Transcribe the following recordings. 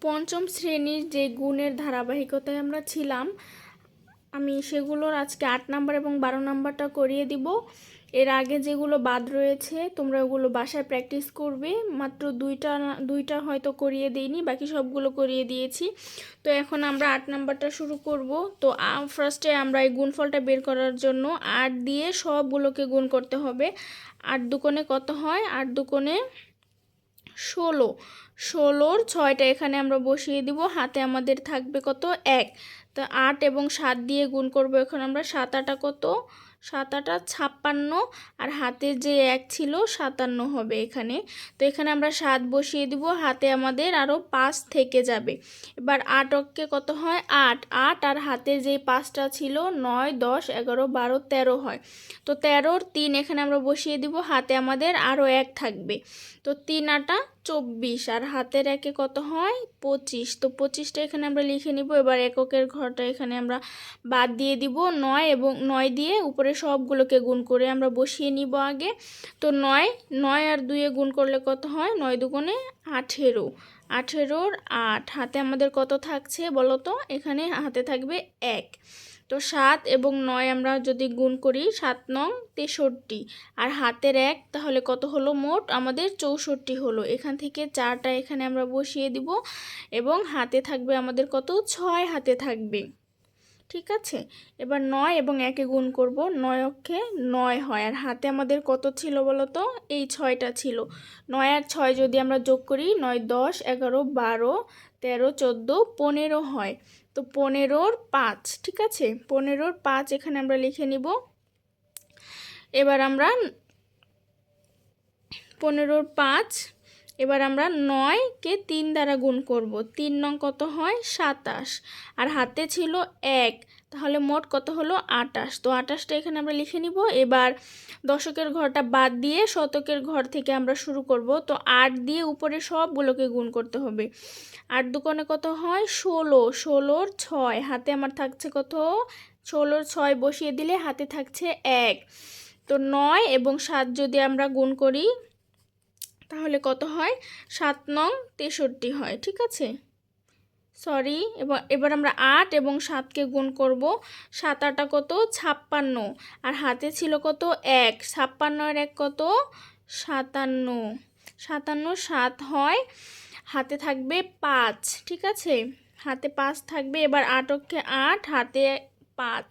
পঞ্চম শ্রেণীর যে গুণের ধারাবাহিকতায় আমরা ছিলাম, আমি সেগুলোর আজকে 8 নাম্বার এবং 12 নাম্বারটা করিয়ে দিব। এর আগে যেগুলো বাদ রয়েছে তোমরা ওগুলো বাসায় প্র্যাকটিস করবে। মাত্র দুইটা হয়তো করিয়ে দিইনি, বাকি সবগুলো করিয়ে দিয়েছি। তো এখন আমরা 8 নাম্বারটা শুরু করব। তো ফার্স্টে আমরা এই গুণফলটা বের করার জন্য 8 দিয়ে সবগুলোকে গুণ করতে হবে। 8 দুকোণে কত হয়? 8 দুকোণে 16। 16-র 6টা এখানে আমরা বসিয়ে দিব। হাতে আমাদের থাকবে কত? 1। তো 8 এবং 7 দিয়ে গুণ করব এখন আমরা। 7 8 কত? 7 8 56। আর হাতে যে 1 ছিল 57 হবে এখানে। তো এখানে আমরা 7 বসিয়ে দিব, হাতে আমাদের আরও 5 থেকে যাবে। এবার 8 অক্ষে কত হয়? 8 8 আর হাতে যে 5টা ছিল 9 10 11 12 13 হয়। তো 13-র 3 এখানে আমরা বসিয়ে দিব, হাতে আমাদের আরও 1 থাকবে। তো 3 8 24 আর হাতের একে কত হয়? 25। তো 25টা এখানে আমরা লিখে নিব। এবার এককের ঘরটা এখানে আমরা বাদ দিয়ে দিব। 9 এবং 9 দিয়ে উপরে সবগুলোকে গুণ করে আমরা বসিয়ে নিব আগে। তো 9 9 আর 2 গুণ করলে কত হয়? 9 দুগুণে 18। 18-র 8 হাতে আমাদের কত থাকছে বলো তো? এখানে হাতে থাকবে 1। তো 7 এবং 9 আমরা যদি গুণ করি, 7 নং 63 আর হাতের 1, তাহলে কত হলো? মোট আমাদের 64 হলো। এখান থেকে 4টা এখানে আমরা বসিয়ে দিব এবং হাতে থাকবে আমাদের কত? 6 হাতে থাকবে। ঠিক আছে, এবার 9 এবং 1 গুণ করব। 9 অক্ষে 9 হয় আর হাতে আমাদের কত ছিল বলো তো? এই 6টা ছিল। 9 আর 6 যদি আমরা যোগ করি, 9 10 11 12 13 14 15 হয়। তো 15-র 5। ঠিক আছে, 15-র 5 এখানে আমরা লিখে নিব। এবার আমরা 15-র 5, এবার আমরা 9-কে 3 দ্বারা গুণ করব। 3 নং কত হয়? 27 আর হাতে ছিল 1, তাহলে মোট কত হলো? 28। তো 28টা এখানে আমরা লিখে নিব। এবার দশকের ঘরটা বাদ দিয়ে শতকের ঘর থেকে আমরা শুরু করব। তো 8 দিয়ে উপরে সবগুলোকে গুণ করতে হবে। 8 দুকোণে কত হয়? 16। 16-র 6 হাতে আমার থাকছে কত? 16-র 6 বসিয়ে দিলে হাতে থাকছে 1। তো 9 এবং 7 যদি আমরা গুণ করি, তাহলে কত হয়? 7 নং 63 হয়। ঠিক আছে, সরি। এবার আমরা 8 এবং 7কে গুণ করব। 7 8 কত? 56 আর হাতে ছিল কত? 1। 56-এর 1 কত? 57। 57 7 হয়, হাতে থাকবে 5। ঠিক আছে, হাতে 5 থাকবে। এবার 8 অক্ষে 8, হাতে 5।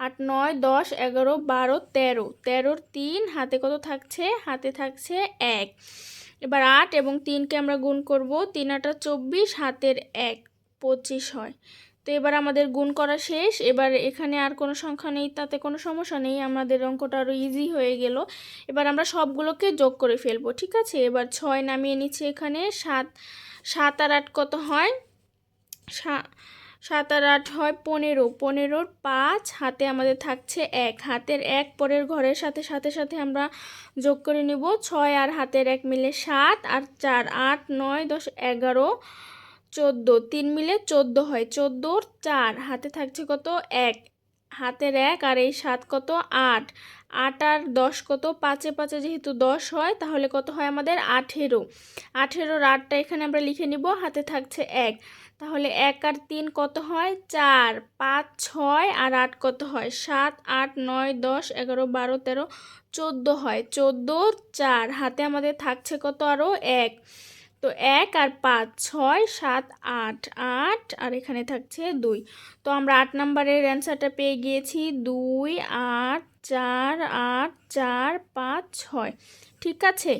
8 9 10 11 12 13। 13-র 3 হাতে কত থাকছে? হাতে থাকছে 1। এবার 8 এবং 3কে আমরা গুণ করব। 3 8 24, হাতের 1 25 হয়। তো এবার আমাদের গুণ করা শেষ। এবার এখানে আর কোনো সংখ্যা নেই, তাতে কোনো সমস্যা নেই, আমাদের অঙ্কটা আরও ইজি হয়ে গেল। এবার আমরা সবগুলোকে যোগ করে ফেলবো। ঠিক আছে, এবার 6 নামিয়ে নিচ্ছি এখানে। 7 7 আর 8 কত হয়? 7 আর 8 হয় 15। 15-র 5 হাতে আমাদের থাকছে 1। হাতের 1 পরের ঘরের সাথে সাথে সাথে আমরা যোগ করে নিব। 6 আর হাতের 1 মিলে 7 আর 4 8 9 10 11 14। 3 মিলে 14 হয়। 14-র 4 হাতে থাকছে কত? 1। হাতের 1 আর এই 7 কত? 8। 8 আর 10 কত? 5 5 যেহেতু 10 হয়, তাহলে কত হয় আমাদের? 18। 18-র 8টা এখানে আমরা লিখে নিব, হাতে থাকছে 1। তাহলে 1 আর 3 কত হয়? 4 5 6 আর 8 কত হয়? 7 8 9 10 11 12 13 14 হয়। 14-র 4 হাতে আমাদের থাকছে কত? আরও 1। তো 1 আর 5 6 7 8 8 আর এখানে থাকছে 2। তো আমরা 8 নাম্বারের অ্যান্সারটা পেয়ে গিয়েছি 2 8 4 8 4 5 6। ঠিক আছে।